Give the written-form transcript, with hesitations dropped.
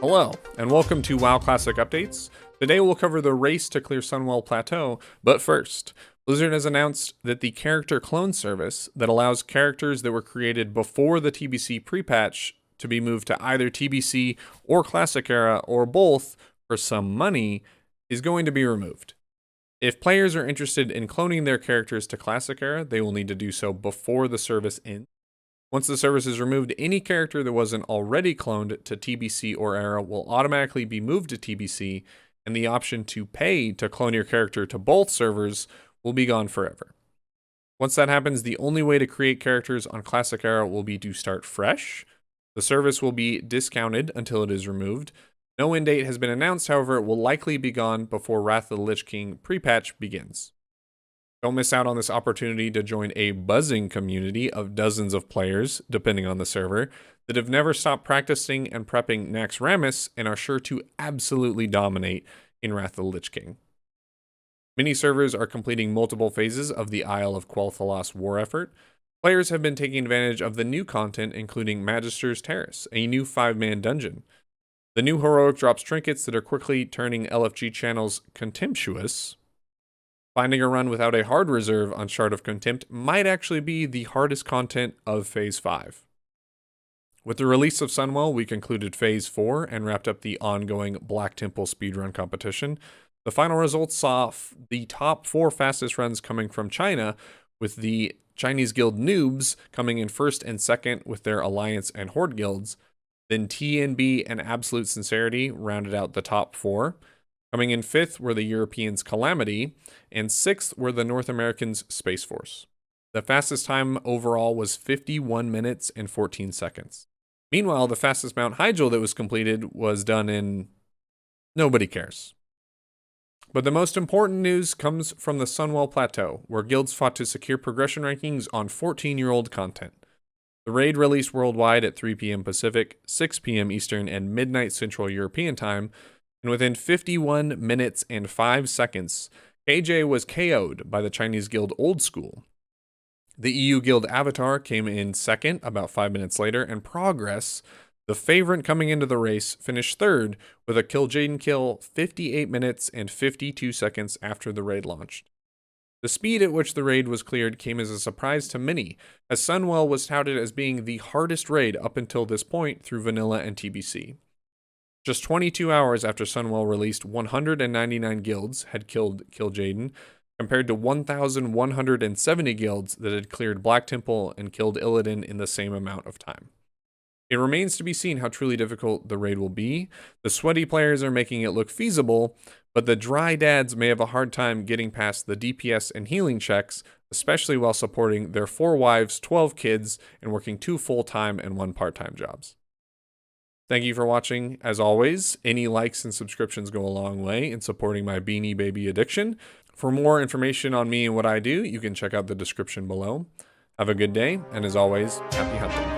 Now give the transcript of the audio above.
Hello, and welcome to WoW Classic Updates. Today we'll cover the race to clear Sunwell Plateau, but first, Blizzard has announced that the character clone service that allows characters that were created before the TBC pre-patch to be moved to either TBC or Classic Era or both for some money is going to be removed. If players are interested in cloning their characters to Classic Era, they will need to do so before the service ends. Once the service is removed, any character that wasn't already cloned to TBC or Era will automatically be moved to TBC, and the option to pay to clone your character to both servers will be gone forever. Once that happens, the only way to create characters on Classic Era will be to start fresh. The service will be discounted until it is removed. No end date has been announced, however, it will likely be gone before Wrath of the Lich King pre-patch begins. Don't miss out on this opportunity to join a buzzing community of dozens of players, depending on the server, that have never stopped practicing and prepping Naxxramas and are sure to absolutely dominate in Wrath of the Lich King. Many servers are completing multiple phases of the Isle of Quel'Thalas war effort. Players have been taking advantage of the new content, including Magister's Terrace, a new 5-man dungeon. The new heroic drops trinkets that are quickly turning LFG channels contemptuous. Finding a run without a hard reserve on Shard of Contempt might actually be the hardest content of Phase 5. With the release of Sunwell, we concluded Phase 4 and wrapped up the ongoing Black Temple speedrun competition. The final results saw the top 4 fastest runs coming from China, with the Chinese guild Noobs coming in first and second with their Alliance and Horde guilds. Then TNB and Absolute Sincerity rounded out the top 4. Coming in 5th were the Europeans Calamity, and 6th were the North Americans Space Force. The fastest time overall was 51 minutes and 14 seconds. Meanwhile, the fastest Mount Hyjal that was completed was done in... nobody cares. But the most important news comes from the Sunwell Plateau, where guilds fought to secure progression rankings on 14-year-old content. The raid released worldwide at 3 p.m. Pacific, 6 p.m. Eastern, and midnight Central European time, and within 51 minutes and 5 seconds, KJ was KO'd by the Chinese guild Old School. The EU guild Avatar came in second about 5 minutes later, and Progress, the favorite coming into the race, finished third with a Kil'Jaedon kill 58 minutes and 52 seconds after the raid launched. The speed at which the raid was cleared came as a surprise to many, as Sunwell was touted as being the hardest raid up until this point through Vanilla and TBC. Just 22 hours after Sunwell released, 199 guilds had killed Kil'Jaedon, compared to 1,170 guilds that had cleared Black Temple and killed Illidan in the same amount of time. It remains to be seen how truly difficult the raid will be. The sweaty players are making it look feasible, but the dry dads may have a hard time getting past the DPS and healing checks, especially while supporting their 4 wives, 12 kids, and working 2 full-time and 1 part-time jobs. Thank you for watching. As always, any likes and subscriptions go a long way in supporting my Beanie Baby addiction. For more information on me and what I do, you can check out the description below. Have a good day, and as always, happy hunting.